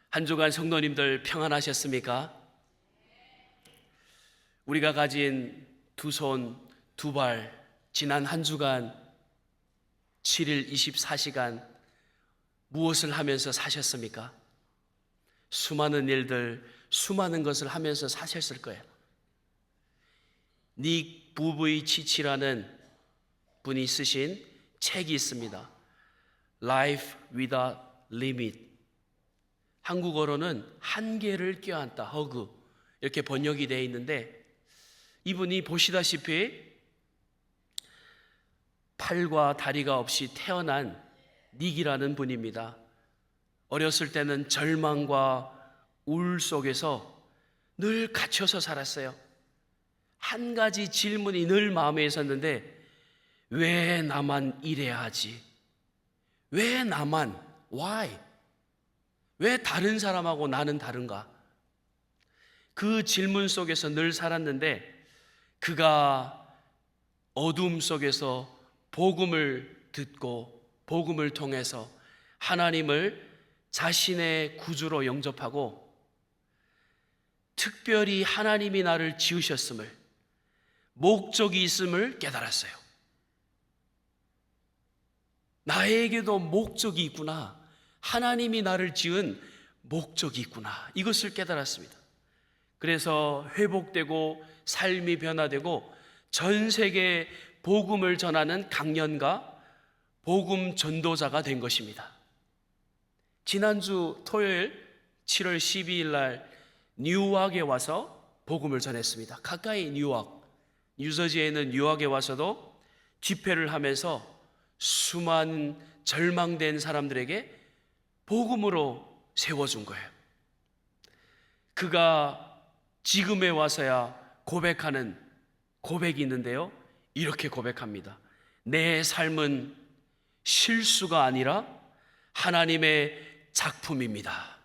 한 주간 성도님들 평안하셨습니까? 우리가 가진 두 손, 두 발, 지난 한 주간 7일 24시간 무엇을 하면서 사셨습니까? 수많은 일들, 수많은 것을 하면서 사셨을 거예요. 닉 부브이치치라는 분이 쓰신 책이 있습니다. Life Without Limit. 한국어로는 한계를 껴안다, 허그, 이렇게 번역이 되어 있는데, 이분이 보시다시피 팔과 다리가 없이 태어난 닉이라는 분입니다. 어렸을 때는 절망과 우울 속에서 늘 갇혀서 살았어요. 한 가지 질문이 늘 마음에 있었는데, 왜 나만 이래야 하지? 왜 나만? Why? 왜 다른 사람하고 나는 다른가? 그 질문 속에서 늘 살았는데, 그가 어둠 속에서 복음을 듣고 복음을 통해서 하나님을 자신의 구주로 영접하고, 특별히 하나님이 나를 지으셨음을, 목적이 있음을 깨달았어요. 나에게도 목적이 있구나. 하나님이 나를 지은 목적이 있구나. 이것을 깨달았습니다. 그래서 회복되고 삶이 변화되고 전 세계에 복음을 전하는 강연가, 복음 전도자가 된 것입니다. 지난주 토요일 7월 12일 날 뉴욕에 와서 복음을 전했습니다. 가까이 뉴욕, 뉴저지에 있는 뉴욕에 와서도 집회를 하면서 수많은 절망된 사람들에게 복음으로 세워준 거예요. 그가 지금에 와서야 고백하는 고백이 있는데요, 이렇게 고백합니다. 내 삶은 실수가 아니라 하나님의 작품입니다.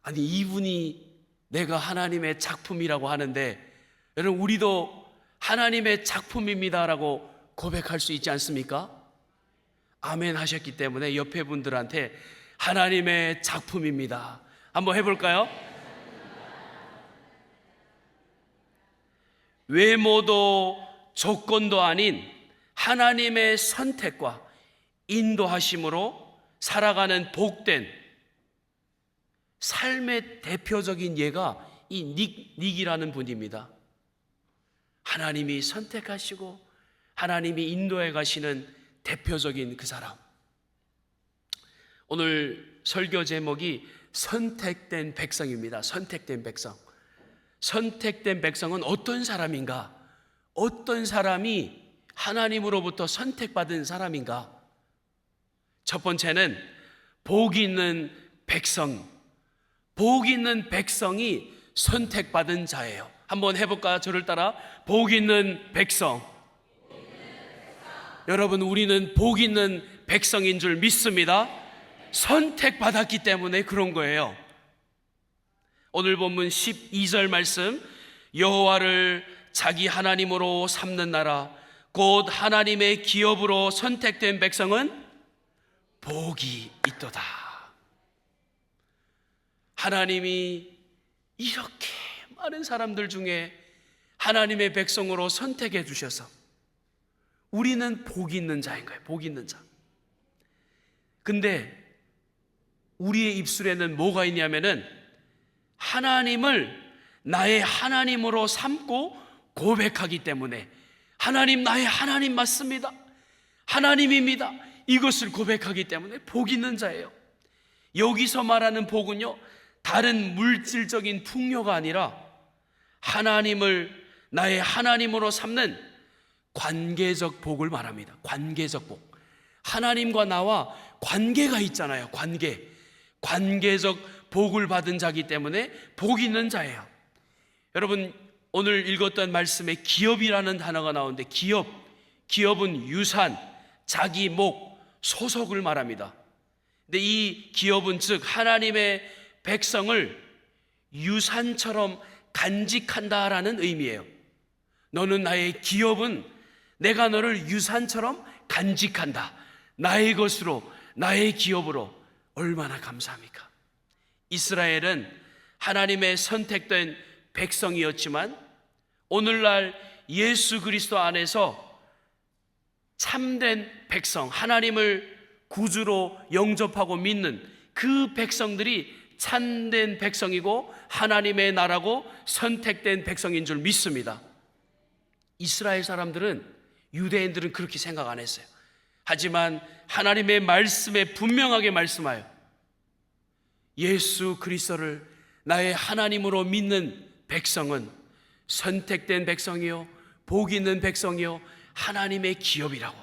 아니, 이분이 내가 하나님의 작품이라고 하는데, 여러분, 우리도 하나님의 작품입니다라고 고백할 수 있지 않습니까? 아멘 하셨기 때문에 옆에 분들한테 하나님의 작품입니다 한번 해볼까요? 외모도 조건도 아닌 하나님의 선택과 인도하심으로 살아가는 복된 삶의 대표적인 예가 이 닉이라는 분입니다. 하나님이 선택하시고 하나님이 인도해 가시는 대표적인 그 사람. 오늘 설교 제목이 선택된 백성입니다. 선택된 백성. 선택된 백성은 어떤 사람인가? 어떤 사람이 하나님으로부터 선택받은 사람인가? 첫 번째는 복 있는 백성. 복 있는 백성이 선택받은 자예요. 한번 해볼까요? 저를 따라. 복 있는 백성. 여러분, 우리는 복 있는 백성인 줄 믿습니다. 선택받았기 때문에 그런 거예요. 오늘 본문 12절 말씀, 여호와를 자기 하나님으로 삼는 나라 곧 하나님의 기업으로 선택된 백성은 복이 있도다. 하나님이 이렇게 많은 사람들 중에 하나님의 백성으로 선택해 주셔서 우리는 복이 있는 자인 거예요. 복이 있는 자. 근데 우리의 입술에는 뭐가 있냐면은 하나님을 나의 하나님으로 삼고 고백하기 때문에, 하나님 나의 하나님 맞습니다, 하나님입니다, 이것을 고백하기 때문에 복 있는 자예요. 여기서 말하는 복은요, 다른 물질적인 풍요가 아니라 하나님을 나의 하나님으로 삼는 관계적 복을 말합니다. 관계적 복. 하나님과 나와 관계가 있잖아요. 관계적 복을 받은 자기 때문에 복 있는 자예요. 여러분, 오늘 읽었던 말씀에 기업이라는 단어가 나오는데, 기업은 유산, 자기 목, 소속을 말합니다. 근데 이 기업은 즉 하나님의 백성을 유산처럼 간직한다라는 의미예요. 너는 나의 기업은 내가 너를 유산처럼 간직한다. 나의 것으로, 나의 기업으로. 얼마나 감사합니까? 이스라엘은 하나님의 선택된 백성이었지만 오늘날 예수 그리스도 안에서 참된 백성, 하나님을 구주로 영접하고 믿는 그 백성들이 참된 백성이고 하나님의 나라고 선택된 백성인 줄 믿습니다. 이스라엘 사람들은, 유대인들은 그렇게 생각 안 했어요. 하지만 하나님의 말씀에 분명하게 말씀하여 예수 그리스도를 나의 하나님으로 믿는 백성은 선택된 백성이요, 복 있는 백성이요, 하나님의 기업이라고.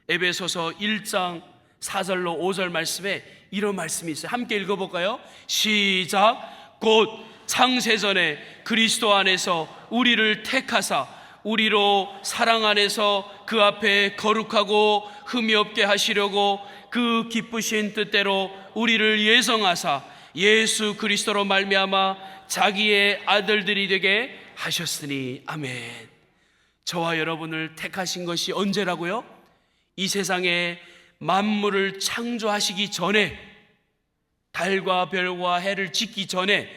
에베소서 1장 4절로 5절 말씀에 이런 말씀이 있어요. 함께 읽어볼까요? 시작. 곧 창세전에 그리스도 안에서 우리를 택하사 우리로 사랑 안에서 그 앞에 거룩하고 흠이 없게 하시려고 그 기쁘신 뜻대로 우리를 예정하사 예수 그리스도로 말미암아 자기의 아들들이 되게 하셨으니. 아멘. 저와 여러분을 택하신 것이 언제라고요? 이 세상에 만물을 창조하시기 전에, 달과 별과 해를 짓기 전에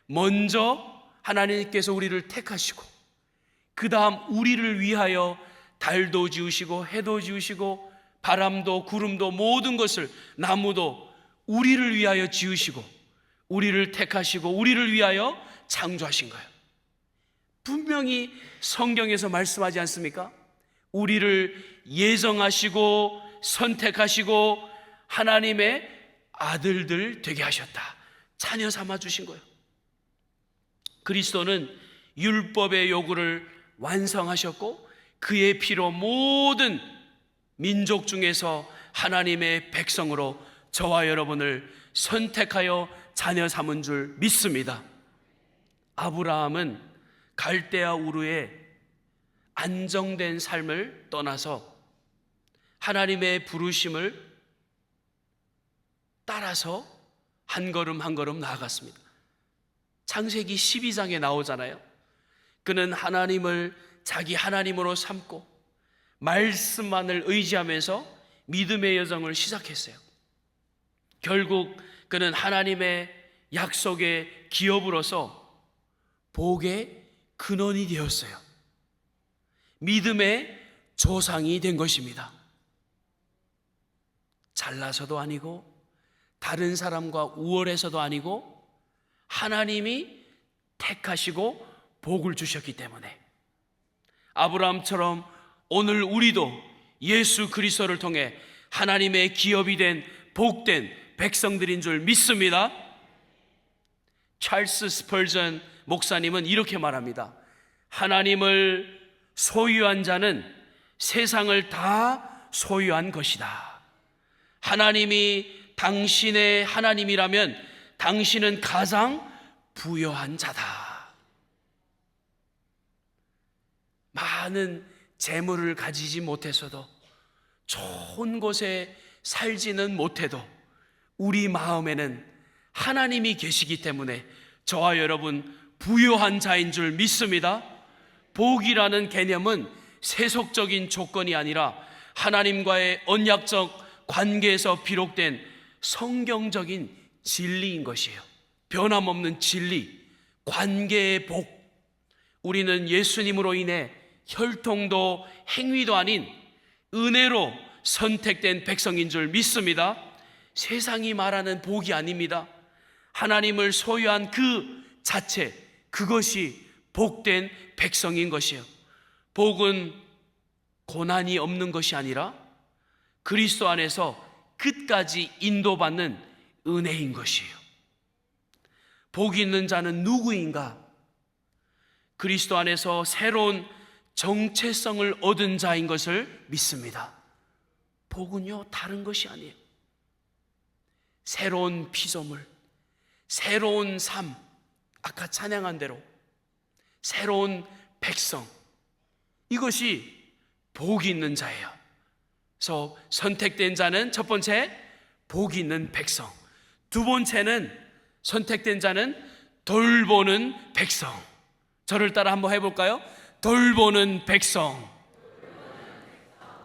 먼저 하나님께서 우리를 택하시고 그 다음 우리를 위하여 달도 지으시고 해도 지으시고 바람도 구름도 모든 것을, 나무도 우리를 위하여 지으시고 우리를 택하시고 우리를 위하여 창조하신 거예요. 분명히 성경에서 말씀하지 않습니까? 우리를 예정하시고 선택하시고 하나님의 아들들 되게 하셨다. 자녀 삼아 주신 거예요. 그리스도는 율법의 요구를 완성하셨고 그의 피로 모든 민족 중에서 하나님의 백성으로 저와 여러분을 선택하여 자녀 삼은 줄 믿습니다. 아브라함은 갈대아 우르에 안정된 삶을 떠나서 하나님의 부르심을 따라서 한 걸음 한 걸음 나아갔습니다. 창세기 12장에 나오잖아요. 그는 하나님을 자기 하나님으로 삼고 말씀만을 의지하면서 믿음의 여정을 시작했어요. 결국 그는 하나님의 약속의 기업으로서 복의 근원이 되었어요. 믿음의 조상이 된 것입니다. 잘나서도 아니고 다른 사람과 우월해서도 아니고 하나님이 택하시고 복을 주셨기 때문에 아브라함처럼 오늘 우리도 예수 그리스도를 통해 하나님의 기업이 된 복된 백성들인 줄 믿습니다. 찰스 스펄전 목사님은 이렇게 말합니다. 하나님을 소유한 자는 세상을 다 소유한 것이다. 하나님이 당신의 하나님이라면 당신은 가장 부유한 자다. 많은 재물을 가지지 못해서도, 좋은 곳에 살지는 못해도 우리 마음에는 하나님이 계시기 때문에 저와 여러분 부유한 자인 줄 믿습니다. 복이라는 개념은 세속적인 조건이 아니라 하나님과의 언약적 관계에서 비록된 성경적인 진리인 것이에요. 변함없는 진리, 관계의 복. 우리는 예수님으로 인해 혈통도 행위도 아닌 은혜로 선택된 백성인 줄 믿습니다. 세상이 말하는 복이 아닙니다. 하나님을 소유한 그 자체, 그것이 복된 백성인 것이에요. 복은 고난이 없는 것이 아니라 그리스도 안에서 끝까지 인도받는 은혜인 것이에요. 복 있는 자는 누구인가? 그리스도 안에서 새로운 정체성을 얻은 자인 것을 믿습니다. 복은요, 다른 것이 아니에요. 새로운 피조물, 새로운 삶, 아까 찬양한 대로 새로운 백성, 이것이 복이 있는 자예요. 그래서 선택된 자는 첫 번째 복이 있는 백성, 두 번째는 선택된 자는 돌보는 백성. 저를 따라 한번 해볼까요? 돌보는 백성.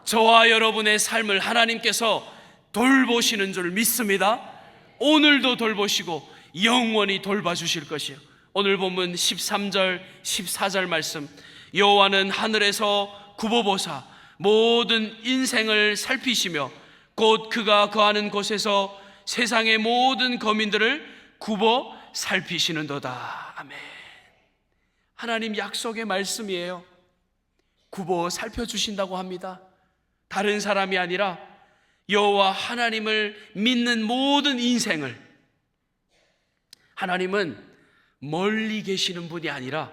저와 여러분의 삶을 하나님께서 돌보시는 줄 믿습니다. 오늘도 돌보시고 영원히 돌봐주실 것이요. 오늘 본문 13절 14절 말씀, 여호와는 하늘에서 굽어보사 모든 인생을 살피시며 곧 그가 거하는 곳에서 세상의 모든 거민들을 굽어 살피시는도다. 아멘. 하나님 약속의 말씀이에요. 굽어 살펴주신다고 합니다. 다른 사람이 아니라 여호와 하나님을 믿는 모든 인생을, 하나님은 멀리 계시는 분이 아니라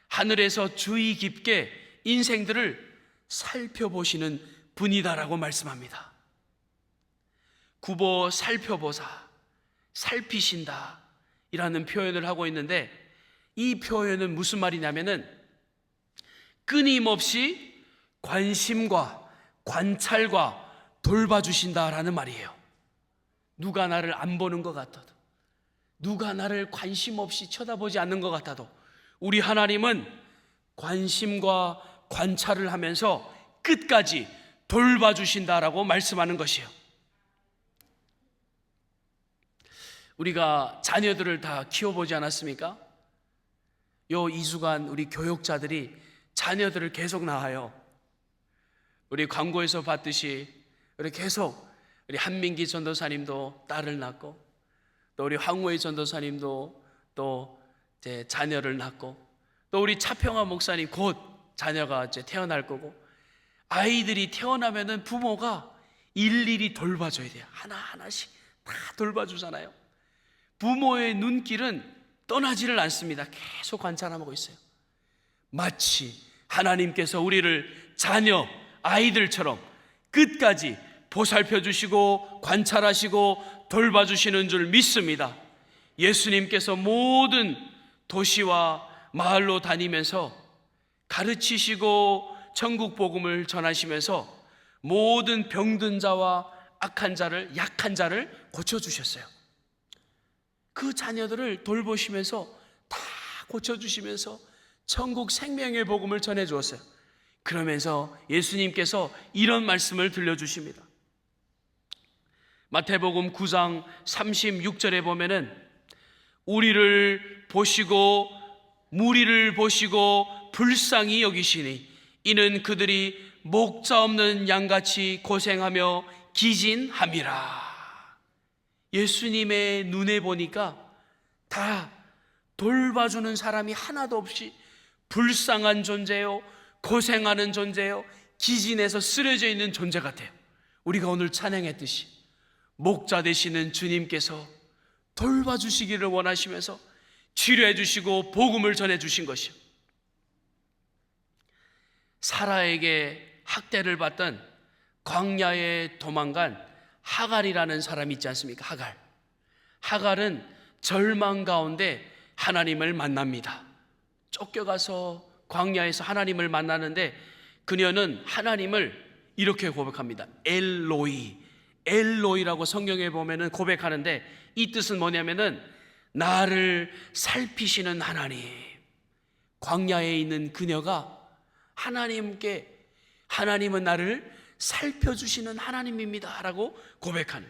하늘에서 주의 깊게 인생들을 살펴보시는 분이다라고 말씀합니다. 굽어 살펴보사, 살피신다 이라는 표현을 하고 있는데, 이 표현은 무슨 말이냐면은 끊임없이 관심과 관찰과 돌봐주신다라는 말이에요. 누가 나를 안 보는 것 같아도, 누가 나를 관심 없이 쳐다보지 않는 것 같아도 우리 하나님은 관심과 관찰을 하면서 끝까지 돌봐주신다라고 말씀하는 것이에요. 우리가 자녀들을 다 키워보지 않았습니까? 요 2주간 우리 교육자들이 자녀들을 계속 낳아요. 우리 광고에서 봤듯이 우리 계속 우리 한민기 전도사님도 딸을 낳고, 또 우리 황우의 전도사님도 또 이제 자녀를 낳고, 또 우리 차평화 목사님 곧 자녀가 이제 태어날 거고, 아이들이 태어나면은 부모가 일일이 돌봐줘야 돼요. 하나하나씩 다 돌봐주잖아요. 부모의 눈길은 떠나지를 않습니다. 계속 관찰하고 있어요. 마치 하나님께서 우리를 자녀, 아이들처럼 끝까지 보살펴 주시고 관찰하시고 돌봐주시는 줄 믿습니다. 예수님께서 모든 도시와 마을로 다니면서 가르치시고 천국 복음을 전하시면서 모든 병든 자와 악한 자를, 약한 자를 고쳐주셨어요. 그 자녀들을 돌보시면서 다 고쳐주시면서 천국 생명의 복음을 전해주었어요. 그러면서 예수님께서 이런 말씀을 들려주십니다. 마태복음 9장 36절에 보면은 우리를 보시고 무리를 보시고 불쌍히 여기시니 이는 그들이 목자 없는 양같이 고생하며 기진함이라. 예수님의 눈에 보니까 다 돌봐주는 사람이 하나도 없이 불쌍한 존재요, 고생하는 존재요, 기진해서 쓰러져 있는 존재 같아요. 우리가 오늘 찬양했듯이 목자 되시는 주님께서 돌봐주시기를 원하시면서 치료해 주시고 복음을 전해 주신 것이요. 사라에게 학대를 받던 광야에 도망간 하갈이라는 사람이 있지 않습니까? 하갈은 절망 가운데 하나님을 만납니다. 쫓겨가서 광야에서 하나님을 만나는데 그녀는 하나님을 이렇게 고백합니다. 엘로이라고 성경에 보면은 고백하는데, 이 뜻은 뭐냐면은 나를 살피시는 하나님. 광야에 있는 그녀가 하나님은 나를 살펴주시는 하나님입니다 라고 고백하는,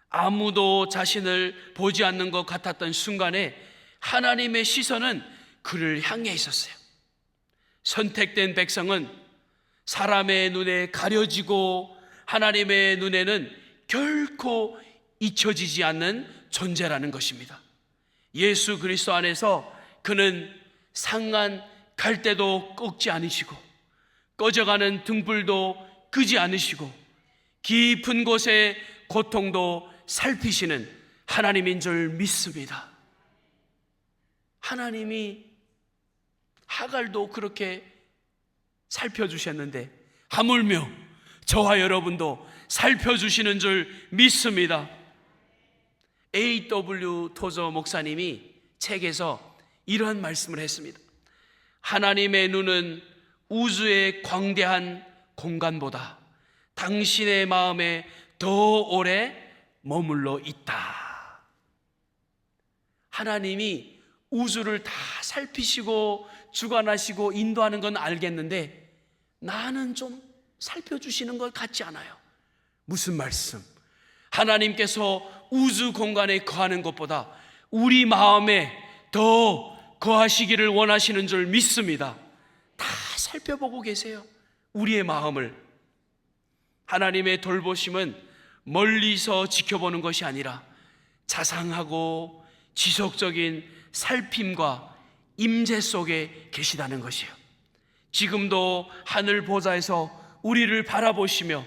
아무도 자신을 보지 않는 것 같았던 순간에 하나님의 시선은 그를 향해 있었어요. 선택된 백성은 사람의 눈에 가려지고 하나님의 눈에는 결코 잊혀지지 않는 존재라는 것입니다. 예수 그리스도 안에서 그는 상한 갈대도 꺾지 않으시고 꺼져가는 등불도 끄지 않으시고 깊은 곳의 고통도 살피시는 하나님인 줄 믿습니다. 하나님이 하갈도 그렇게 살펴주셨는데 하물며 저와 여러분도 살펴주시는 줄 믿습니다. A.W. 토저 목사님이 책에서 이러한 말씀을 했습니다. 하나님의 눈은 우주의 광대한 공간보다 당신의 마음에 더 오래 머물러 있다. 하나님이 우주를 다 살피시고 주관하시고 인도하는 건 알겠는데 나는 좀 살펴주시는 것 같지 않아요. 무슨 말씀? 하나님께서 우주 공간에 거하는 것보다 우리 마음에 더 거하시기를 원하시는 줄 믿습니다. 다 살펴보고 계세요. 우리의 마음을. 하나님의 돌보심은 멀리서 지켜보는 것이 아니라 자상하고 지속적인 살핌과 임재 속에 계시다는 것이에요. 지금도 하늘 보좌에서 우리를 바라보시며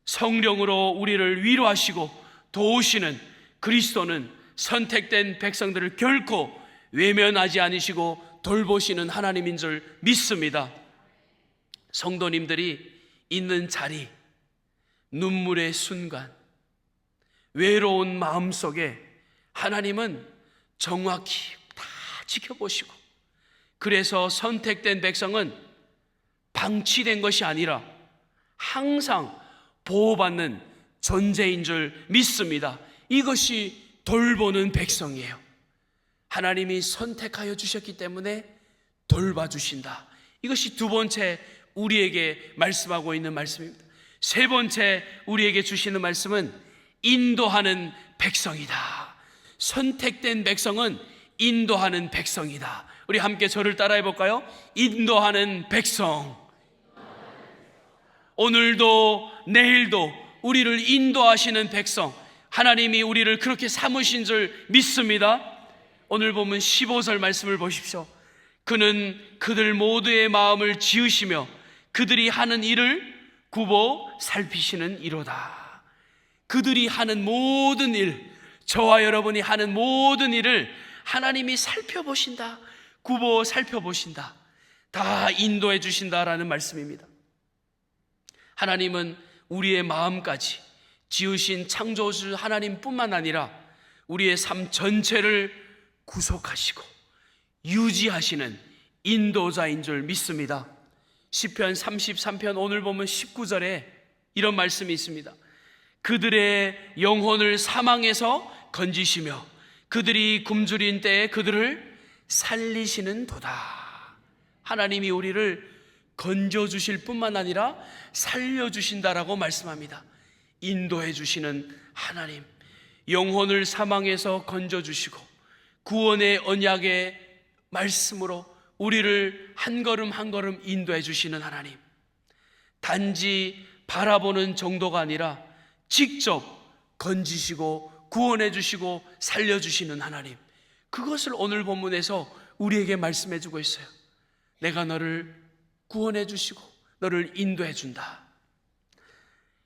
성령으로 우리를 위로하시고 도우시는 그리스도는 선택된 백성들을 결코 외면하지 않으시고 돌보시는 하나님인 줄 믿습니다. 성도님들이 있는 자리, 눈물의 순간, 외로운 마음 속에 하나님은 정확히 다 지켜보시고, 그래서 선택된 백성은 방치된 것이 아니라 항상 보호받는 존재인 줄 믿습니다. 이것이 돌보는 백성이에요. 하나님이 선택하여 주셨기 때문에 돌봐주신다. 이것이 두 번째 우리에게 말씀하고 있는 말씀입니다. 세 번째 우리에게 주시는 말씀은 인도하는 백성이다. 선택된 백성은 인도하는 백성이다. 우리 함께 저를 따라해 볼까요? 인도하는 백성. 오늘도 내일도 우리를 인도하시는 백성, 하나님이 우리를 그렇게 삼으신 줄 믿습니다. 오늘 보면 15절 말씀을 보십시오. 그는 그들 모두의 마음을 지으시며 그들이 하는 일을 굽어 살피시는 이로다. 그들이 하는 모든 일, 저와 여러분이 하는 모든 일을 하나님이 살펴보신다. 굽어 살펴보신다. 다 인도해 주신다라는 말씀입니다. 하나님은 우리의 마음까지 지으신 창조주 하나님뿐만 아니라 우리의 삶 전체를 구속하시고 유지하시는 인도자인 줄 믿습니다. 시편 33편 오늘 보면 19절에 이런 말씀이 있습니다. 그들의 영혼을 사망에서 건지시며 그들이 굶주린 때에 그들을 살리시는 도다. 하나님이 우리를 건져주실 뿐만 아니라 살려주신다라고 말씀합니다. 인도해 주시는 하나님, 영혼을 사망에서 건져주시고 구원의 언약의 말씀으로 우리를 한 걸음 한 걸음 인도해 주시는 하나님, 단지 바라보는 정도가 아니라 직접 건지시고 구원해 주시고 살려주시는 하나님, 그것을 오늘 본문에서 우리에게 말씀해 주고 있어요. 내가 너를 구원해 주시고 너를 인도해 준다.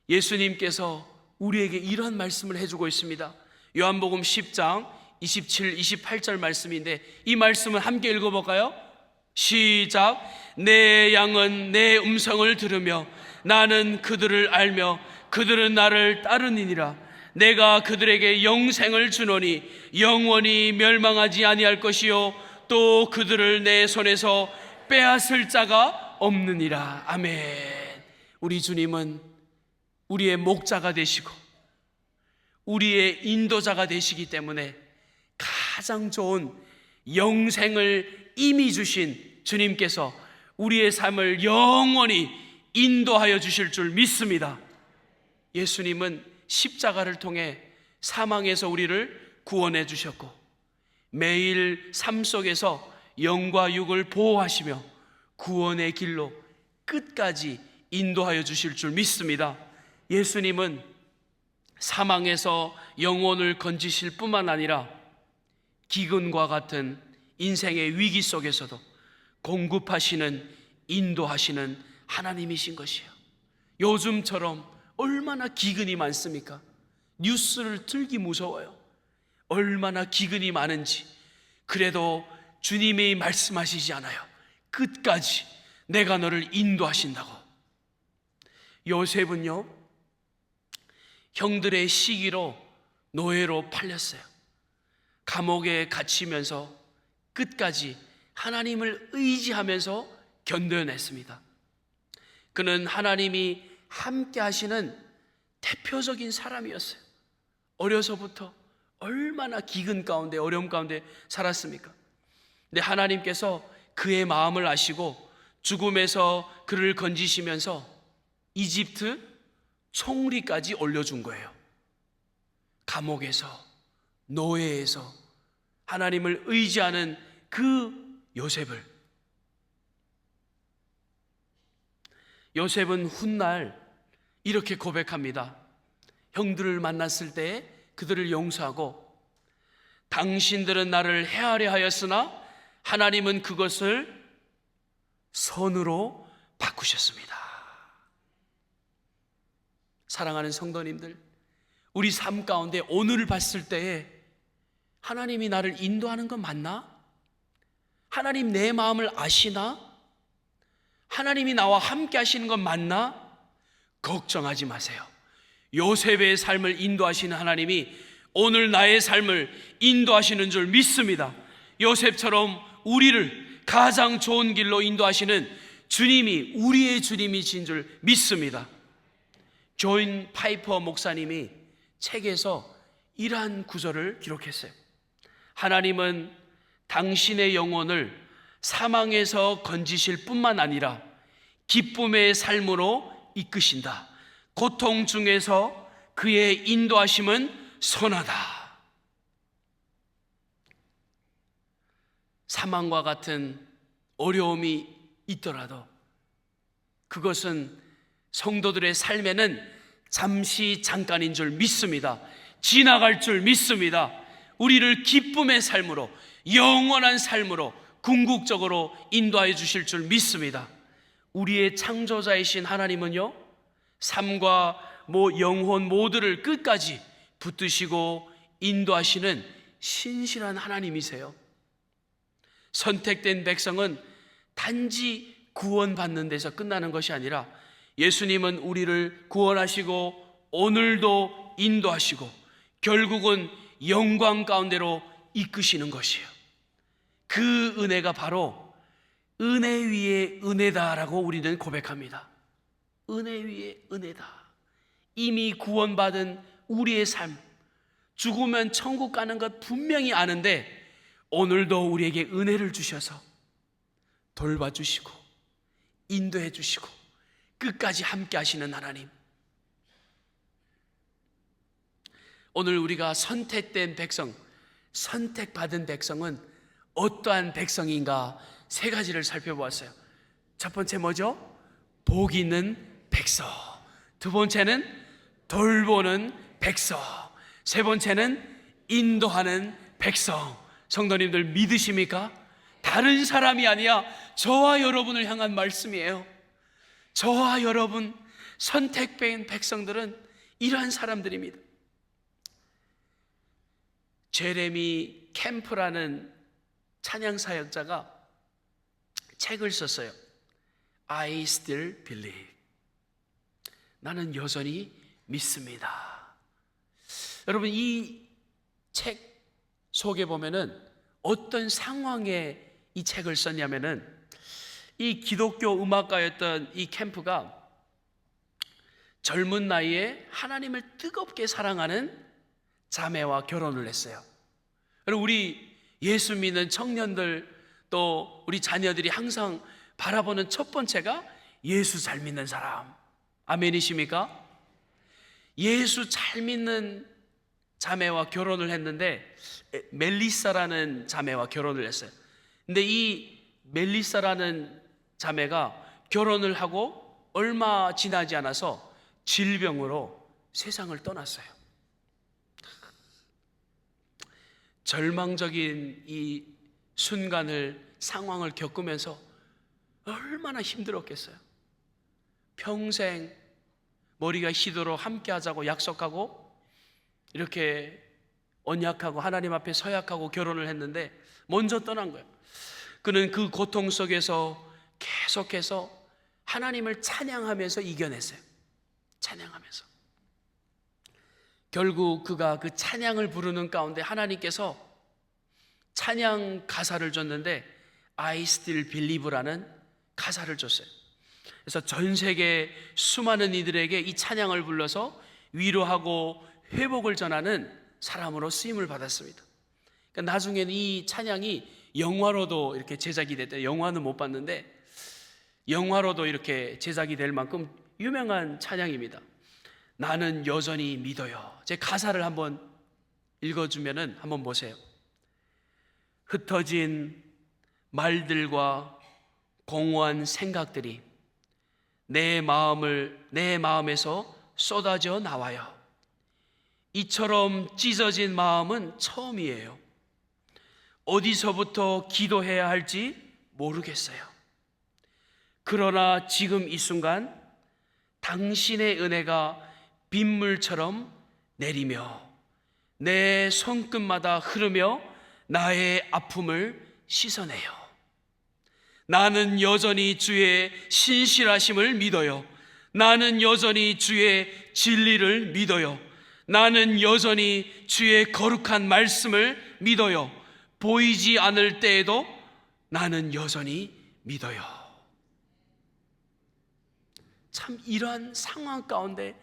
예수님께서 우리에게 이런 말씀을 해주고 있습니다. 요한복음 10장 27, 28절 말씀인데 이 말씀을 함께 읽어볼까요? 시작. 내 양은 내 음성을 들으며 나는 그들을 알며 그들은 나를 따르니라. 내가 그들에게 영생을 주노니 영원히 멸망하지 아니할 것이요 또 그들을 내 손에서 빼앗을 자가 없느니라. 아멘. 우리 주님은 우리의 목자가 되시고 우리의 인도자가 되시기 때문에 가장 좋은 영생을 이미 주신 주님께서 우리의 삶을 영원히 인도하여 주실 줄 믿습니다. 예수님은 십자가를 통해 사망에서 우리를 구원해 주셨고 매일 삶 속에서 영과 육을 보호하시며 구원의 길로 끝까지 인도하여 주실 줄 믿습니다. 예수님은 사망에서 영혼을 건지실 뿐만 아니라 기근과 같은 인생의 위기 속에서도 공급하시는, 인도하시는 하나님이신 것이에요. 요즘처럼 얼마나 기근이 많습니까? 뉴스를 틀기 무서워요. 얼마나 기근이 많은지. 그래도 주님이 말씀하시지 않아요. 끝까지 내가 너를 인도하신다고. 요셉은요, 형들의 시기로 노예로 팔렸어요. 감옥에 갇히면서 끝까지 하나님을 의지하면서 견뎌냈습니다. 그는 하나님이 함께 하시는 대표적인 사람이었어요. 어려서부터 얼마나 기근 가운데 어려움 가운데 살았습니까? 근데 하나님께서 그의 마음을 아시고 죽음에서 그를 건지시면서 이집트 총리까지 올려준 거예요. 감옥에서, 노예에서 하나님을 의지하는 그 요셉은 훗날 이렇게 고백합니다. 형들을 만났을 때 그들을 용서하고, 당신들은 나를 해하려 하였으나 하나님은 그것을 선으로 바꾸셨습니다. 사랑하는 성도님들, 우리 삶 가운데 오늘을 봤을 때에 하나님이 나를 인도하는 건 맞나? 하나님 내 마음을 아시나? 하나님이 나와 함께 하시는 건 맞나? 걱정하지 마세요. 요셉의 삶을 인도하시는 하나님이 오늘 나의 삶을 인도하시는 줄 믿습니다. 요셉처럼 우리를 가장 좋은 길로 인도하시는 주님이 우리의 주님이신 줄 믿습니다. 존 파이퍼 목사님이 책에서 이러한 구절을 기록했어요. 하나님은 당신의 영혼을 사망에서 건지실 뿐만 아니라 기쁨의 삶으로 이끄신다. 고통 중에서 그의 인도하심은 선하다. 사망과 같은 어려움이 있더라도 그것은 성도들의 삶에는 잠시 잠깐인 줄 믿습니다. 지나갈 줄 믿습니다. 우리를 기쁨의 삶으로, 영원한 삶으로 궁극적으로 인도하여 주실 줄 믿습니다. 우리의 창조자이신 하나님은요, 삶과 영혼 모두를 끝까지 붙드시고 인도하시는 신실한 하나님이세요. 선택된 백성은 단지 구원받는 데서 끝나는 것이 아니라 예수님은 우리를 구원하시고 오늘도 인도하시고 결국은 영광 가운데로 이끄시는 것이에요. 그 은혜가 바로 은혜 위에 은혜다라고 우리는 고백합니다. 은혜 위에 은혜다. 이미 구원받은 우리의 삶, 죽으면 천국 가는 것 분명히 아는데 오늘도 우리에게 은혜를 주셔서 돌봐주시고 인도해 주시고 끝까지 함께 하시는 하나님, 오늘 우리가 선택된 백성, 선택받은 백성은 어떠한 백성인가 세 가지를 살펴보았어요. 첫 번째 뭐죠? 복 있는 백성. 두 번째는 돌보는 백성. 세 번째는 인도하는 백성. 성도님들 믿으십니까? 다른 사람이 아니야 저와 여러분을 향한 말씀이에요. 저와 여러분 선택된 백성들은 이러한 사람들입니다. 제레미 캠프라는 찬양 사역자가 책을 썼어요. I still believe. 나는 여전히 믿습니다. 여러분, 이 책 속에 보면은 어떤 상황에 이 책을 썼냐면은 이 기독교 음악가였던 이 캠프가 젊은 나이에 하나님을 뜨겁게 사랑하는 자매와 결혼을 했어요. 여러분, 우리 예수 믿는 청년들 또 우리 자녀들이 항상 바라보는 첫 번째가 예수 잘 믿는 사람. 아멘이십니까? 예수 잘 믿는 자매와 결혼을 했는데 멜리사라는 자매와 결혼을 했어요. 근데 이 멜리사라는 자매가 결혼을 하고 얼마 지나지 않아서 질병으로 세상을 떠났어요. 절망적인 이 순간을, 상황을 겪으면서 얼마나 힘들었겠어요. 평생 머리가 희도록 함께 하자고 약속하고 이렇게 언약하고 하나님 앞에 서약하고 결혼을 했는데 먼저 떠난 거예요. 그는 그 고통 속에서 계속해서 하나님을 찬양하면서 이겨냈어요. 찬양하면서. 결국 그가 그 찬양을 부르는 가운데 하나님께서 찬양 가사를 줬는데 I still believe라는 가사를 줬어요. 그래서 전 세계 수많은 이들에게 이 찬양을 불러서 위로하고 회복을 전하는 사람으로 쓰임을 받았습니다. 그러니까 나중에는 이 찬양이 영화로도 이렇게 제작이 됐대요. 영화는 못 봤는데 영화로도 이렇게 제작이 될 만큼 유명한 찬양입니다. 나는 여전히 믿어요. 제 가사를 한번 읽어주면은 한번 보세요. 흩어진 말들과 공허한 생각들이 내 마음에서 쏟아져 나와요. 이처럼 찢어진 마음은 처음이에요. 어디서부터 기도해야 할지 모르겠어요. 그러나 지금 이 순간 당신의 은혜가 빗물처럼 내리며 내 손끝마다 흐르며 나의 아픔을 씻어내요. 나는 여전히 주의 신실하심을 믿어요. 나는 여전히 주의 진리를 믿어요. 나는 여전히 주의 거룩한 말씀을 믿어요. 보이지 않을 때에도 나는 여전히 믿어요. 참 이러한 상황 가운데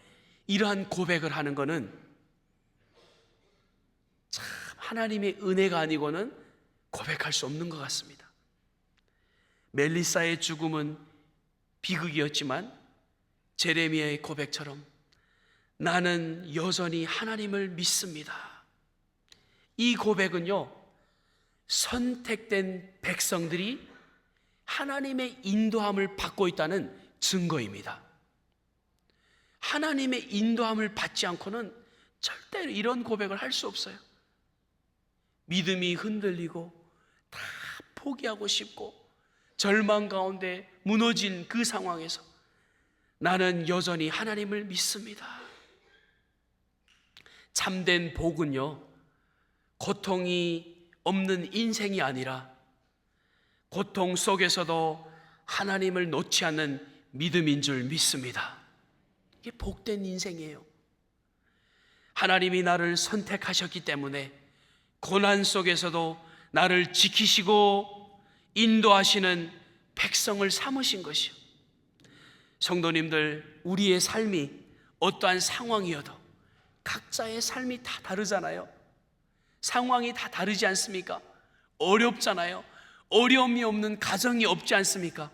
이러한 고백을 하는 것은 참 하나님의 은혜가 아니고는 고백할 수 없는 것 같습니다. 멜리사의 죽음은 비극이었지만 제레미야의 고백처럼 나는 여전히 하나님을 믿습니다. 이 고백은요, 선택된 백성들이 하나님의 인도함을 받고 있다는 증거입니다. 하나님의 인도함을 받지 않고는 절대로 이런 고백을 할 수 없어요. 믿음이 흔들리고 다 포기하고 싶고 절망 가운데 무너진 그 상황에서 나는 여전히 하나님을 믿습니다. 참된 복은요, 고통이 없는 인생이 아니라 고통 속에서도 하나님을 놓지 않는 믿음인 줄 믿습니다. 이게 복된 인생이에요. 하나님이 나를 선택하셨기 때문에 고난 속에서도 나를 지키시고 인도하시는 백성을 삼으신 것이요. 성도님들, 우리의 삶이 어떠한 상황이어도 각자의 삶이 다 다르잖아요. 상황이 다 다르지 않습니까? 어렵잖아요. 어려움이 없는 가정이 없지 않습니까?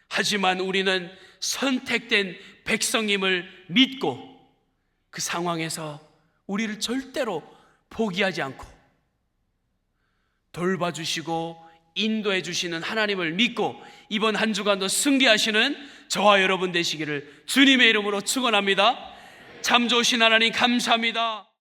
하지만 우리는 선택된 백성임을 믿고 그 상황에서 우리를 절대로 포기하지 않고 돌봐주시고 인도해 주시는 하나님을 믿고 이번 한 주간도 승리하시는 저와 여러분 되시기를 주님의 이름으로 축원합니다. 참 좋으신 하나님 감사합니다.